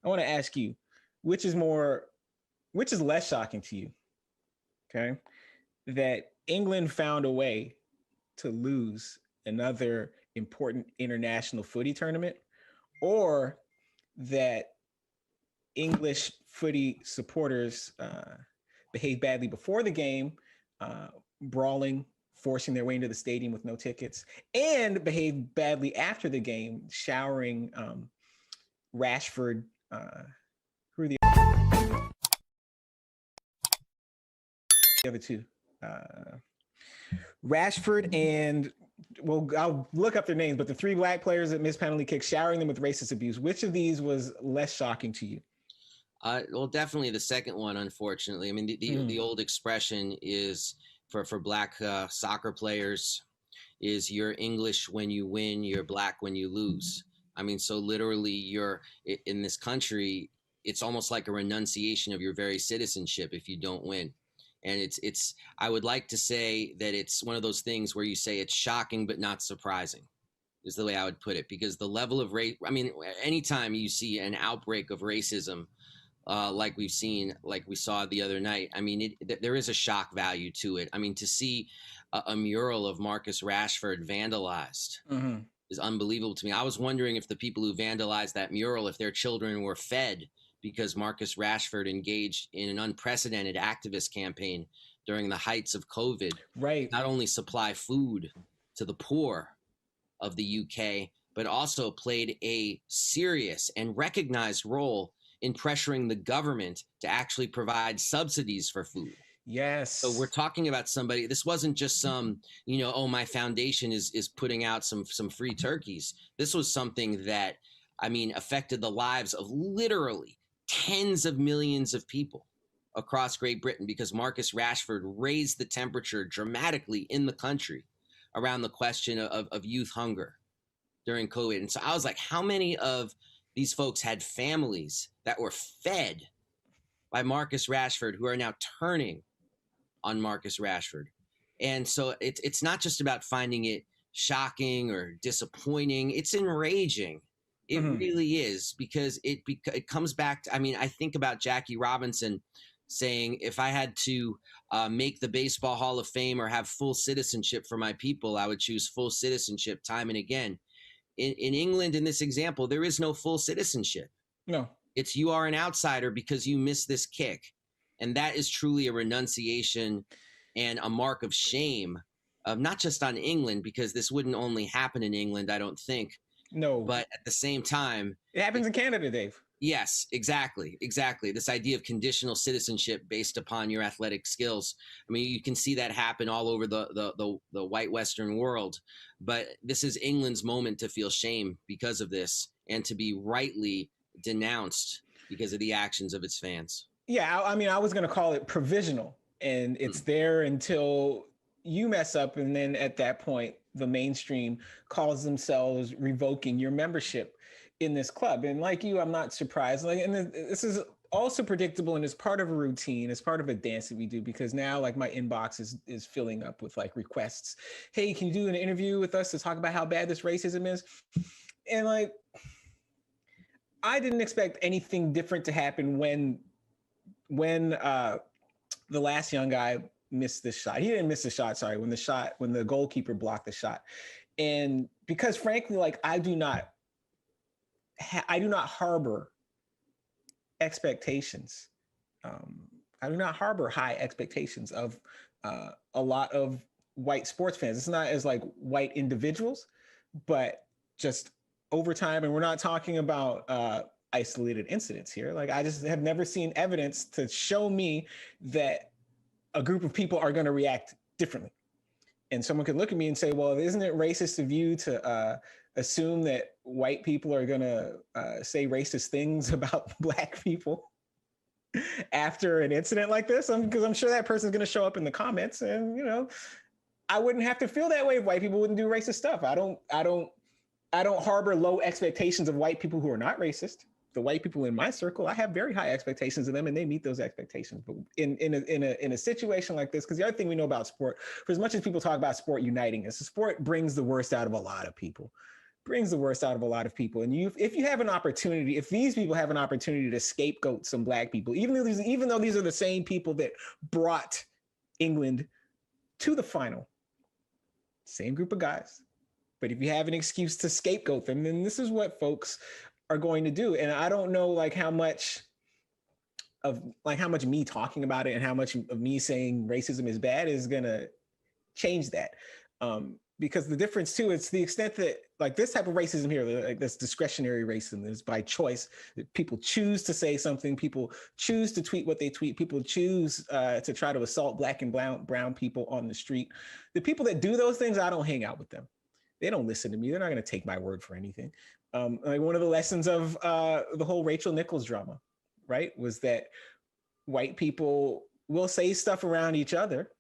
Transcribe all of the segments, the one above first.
I want to ask you, which is more, which is less shocking to you? Okay, that England found a way to lose another important international footy tournament, or that English footy supporters behaved badly before the game, uh, brawling, forcing their way into the stadium with no tickets, and behaved badly after the game, showering Rashford. Who are the other two? Uh, Rashford and, well, I'll look up their names, but the three black players that missed penalty kicks, showering them with racist abuse. Which of these was less shocking to you? Well, definitely the second one, unfortunately. I mean, the old expression is for black soccer players is you're English when you win, you're black when you lose. I mean, so literally you're in this country, it's almost like a renunciation of your very citizenship if you don't win. And it's I would like to say that it's one of those things where you say it's shocking but not surprising is the way I would put it, because the level of race, I mean, anytime you see an outbreak of racism, like we've seen, like we saw the other night. I mean, there is a shock value to it. I mean, to see a mural of Marcus Rashford vandalized is unbelievable to me. I was wondering if the people who vandalized that mural, if their children were fed because Marcus Rashford engaged in an unprecedented activist campaign during the heights of COVID. Right. Not only supply food to the poor of the UK, but also played a serious and recognized role in pressuring the government to actually provide subsidies for food. Yes. So we're talking about somebody. This wasn't just some, oh, my foundation is putting out some free turkeys. This was something that, I mean, affected the lives of literally tens of millions of people across Great Britain, because Marcus Rashford raised the temperature dramatically in the country around the question of youth hunger during COVID. And so I was like, how many of these folks had families that were fed by Marcus Rashford who are now turning on Marcus Rashford? And so it's not just about finding it shocking or disappointing. It's enraging. It really is, because it comes back to, I mean, I think about Jackie Robinson saying, if I had to make the Baseball Hall of Fame or have full citizenship for my people, I would choose full citizenship time and again. In England, in this example, there is no full citizenship. No. It's you are an outsider because you missed this kick. And that is truly a renunciation and a mark of shame, not just on England, because this wouldn't only happen in England, I don't think. No. But at the same time, it happens in Canada, Dave. Yes, exactly. This idea of conditional citizenship based upon your athletic skills. I mean, you can see that happen all over the white Western world. But this is England's moment to feel shame because of this, and to be rightly denounced because of the actions of its fans. Yeah, I mean, I was going to call it provisional, and it's there until you mess up, and then at that point, the mainstream calls themselves revoking your membership in this club. And like you, I'm not surprised. Like, and this is also predictable, and it's part of a routine. It's part of a dance that we do, because now, like, my inbox is filling up with like requests. Hey, can you do an interview with us to talk about how bad this racism is? And like, I didn't expect anything different to happen when the last young guy missed the shot. He didn't miss the shot, sorry, when the goalkeeper blocked the shot. And because frankly, like, I do not harbor expectations. I do not harbor high expectations of a lot of white sports fans. It's not as like white individuals, but just over time. And we're not talking about isolated incidents here. Like, I just have never seen evidence to show me that a group of people are going to react differently. And someone could look at me and say, well, isn't it racist of you to assume that white people are going to say racist things about black people after an incident like this? Because I'm sure that person's going to show up in the comments, and, you know, I wouldn't have to feel that way if white people wouldn't do racist stuff. I don't harbor low expectations of white people who are not racist. The white people in my circle, I have very high expectations of them, and they meet those expectations. But in a situation like this, because the other thing we know about sport, for as much as people talk about sport uniting us, sport brings the worst out of a lot of people. brings the worst out of a lot of people. And if you have an opportunity, if these people have an opportunity to scapegoat some black people, even though these are the same people that brought England to the final, same group of guys. But if you have an excuse to scapegoat them, then this is what folks are going to do. And I don't know how much me talking about it and how much of me saying racism is bad is going to change that. Because the difference too, it's the extent that this type of racism here, this discretionary racism is by choice. People choose to say something. People choose to tweet what they tweet. People choose to try to assault black and brown people on the street. The people that do those things, I don't hang out with them. They don't listen to me. They're not going to take my word for anything. One of the lessons of the whole Rachel Nichols drama, right, was that white people will say stuff around each other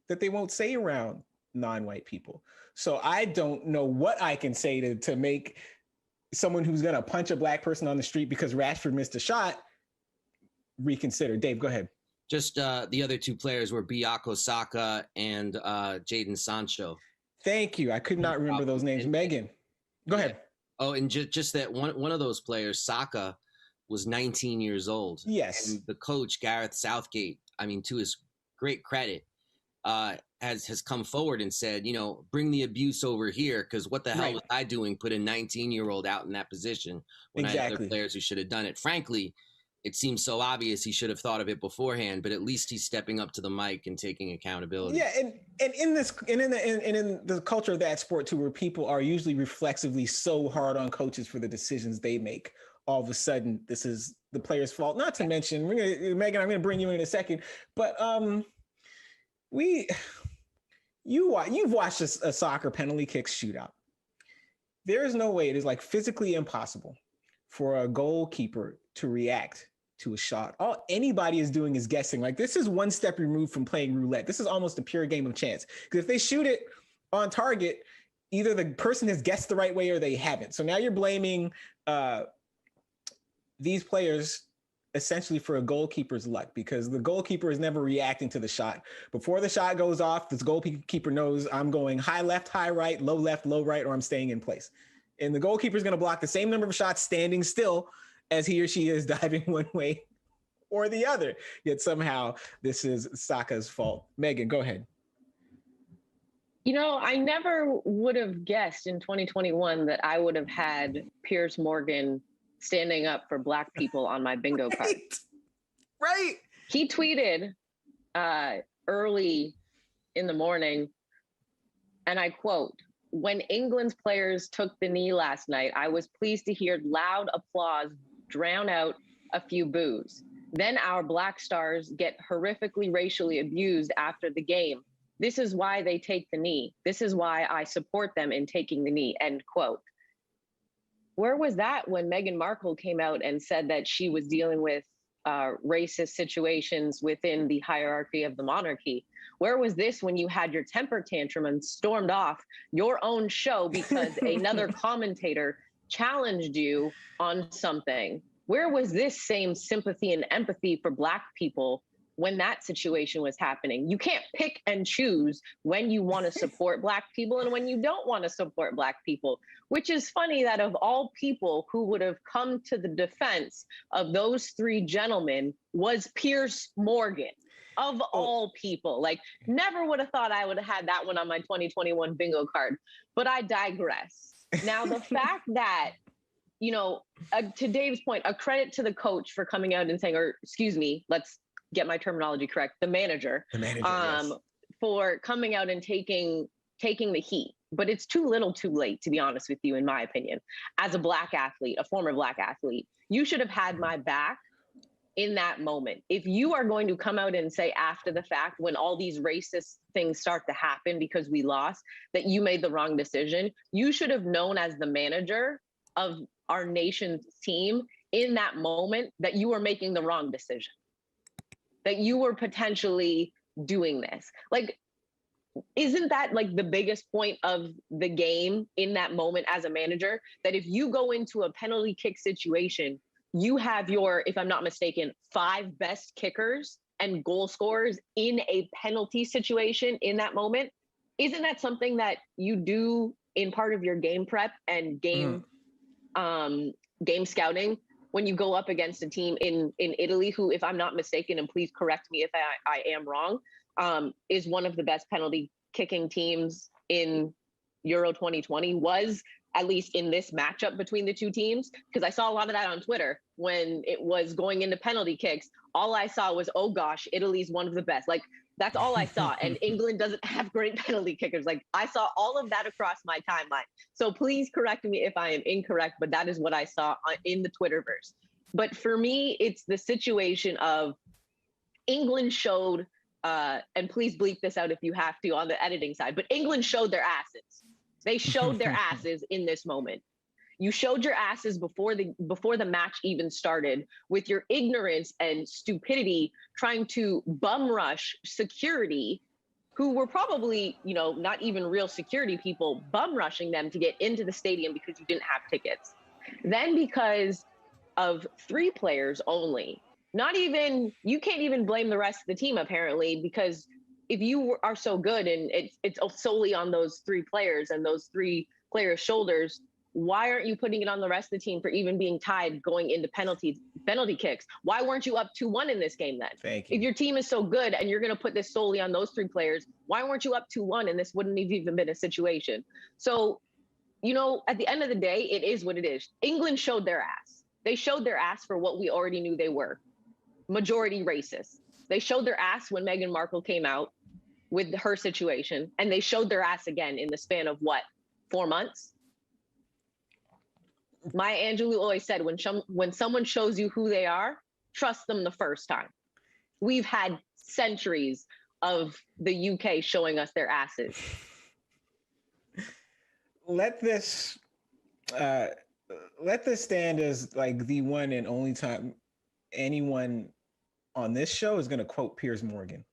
that they won't say around non-white people. So I don't know what I can say to make someone who's going to punch a black person on the street because Rashford missed a shot reconsider. Dave, go ahead. Just the other two players were Bukayo Saka and Jadon Sancho. Thank you. I could not remember those names. Meghan, go ahead. Oh, and just that one of those players, Saka, was 19 years old. Yes. And the coach, Gareth Southgate, I mean, to his great credit, has come forward and said, bring the abuse over here, because what the hell was I doing putting a 19-year-old out in that position when I had other players who should have done it? Frankly, it seems so obvious he should have thought of it beforehand, but at least he's stepping up to the mic and taking accountability. Yeah, and in the culture of that sport too, where people are usually reflexively so hard on coaches for the decisions they make, all of a sudden this is the player's fault. Not to mention, Meghan, I'm going to bring you in a second, but you've watched a soccer penalty kick shootout. There is no way, it is physically impossible for a goalkeeper to react to a shot. All anybody is doing is guessing. This is one step removed from playing roulette. This is almost a pure game of chance. Because if they shoot it on target, either the person has guessed the right way or they haven't. So now you're blaming these players essentially for a goalkeeper's luck, because the goalkeeper is never reacting to the shot. Before the shot goes off, this goalkeeper knows I'm going high left, high right, low left, low right, or I'm staying in place. And the goalkeeper is going to block the same number of shots standing still as he or she is diving one way or the other. Yet somehow this is Saka's fault. Meghan, go ahead. I never would have guessed in 2021 that I would have had Piers Morgan standing up for Black people on my bingo card. Right. He tweeted early in the morning, and I quote, "When England's players took the knee last night, I was pleased to hear loud applause drown out a few boos. Then our Black stars get horrifically racially abused after the game. This is why they take the knee. This is why I support them in taking the knee," end quote. Where was that when Meghan Markle came out and said that she was dealing with racist situations within the hierarchy of the monarchy? Where was this when you had your temper tantrum and stormed off your own show because another commentator challenged you on something? Where was this same sympathy and empathy for Black people when that situation was happening? You can't pick and choose when you want to support Black people and when you don't want to support Black people, which is funny that of all people who would have come to the defense of those three gentlemen was Piers Morgan. Of all people, never would have thought I would have had that one on my 2021 bingo card, but I digress. Now, the fact that, to Dave's point, a credit to the coach for coming out and saying, or excuse me, let's get my terminology correct, the manager, yes, for coming out and taking the heat. But it's too little too late, to be honest with you, in my opinion. As a Black athlete, a former Black athlete, you should have had my back in that moment. If you are going to come out and say after the fact, when all these racist things start to happen because we lost, that you made the wrong decision, you should have known as the manager of our nation's team in that moment that you were making the wrong decision, that you were potentially doing this. Isn't that the biggest point of the game in that moment as a manager? That if you go into a penalty kick situation, you have your, if I'm not mistaken, 5 best kickers and goal scorers in a penalty situation in that moment. Isn't that something that you do in part of your game prep and game scouting when you go up against a team in Italy who, if I'm not mistaken, and please correct me if I am wrong, is one of the best penalty kicking teams in Euro 2020, was at least in this matchup between the two teams, because I saw a lot of that on Twitter when it was going into penalty kicks. All I saw was, oh gosh, Italy's one of the best. Like, that's all I saw. And England doesn't have great penalty kickers. Like, I saw all of that across my timeline. So please correct me if I am incorrect, but that is what I saw in the Twitterverse. But for me, it's the situation of England showed, and please bleep this out if you have to on the editing side, but England showed their asses. They showed their asses in this moment. You showed your asses before the match even started with your ignorance and stupidity, trying to bum rush security, who were probably, not even real security people, bum rushing them to get into the stadium because you didn't have tickets. Then because of 3 players only, you can't even blame the rest of the team apparently, because if you are so good and it's solely on those 3 players and those 3 players' shoulders, why aren't you putting it on the rest of the team for even being tied going into penalty kicks? Why weren't you up 2-1 in this game then? Thank you. If your team is so good and you're going to put this solely on those 3 players, why weren't you up 2-1 and this wouldn't have even been a situation? So, at the end of the day, it is what it is. England showed their ass. They showed their ass for what we already knew they were. Majority racist. They showed their ass when Meghan Markle came out with her situation, and they showed their ass again in the span of 4 months? Maya Angelou always said, when someone shows you who they are, trust them the first time. We've had centuries of the UK showing us their asses. Let this stand as like the one and only time anyone on this show is going to quote Piers Morgan.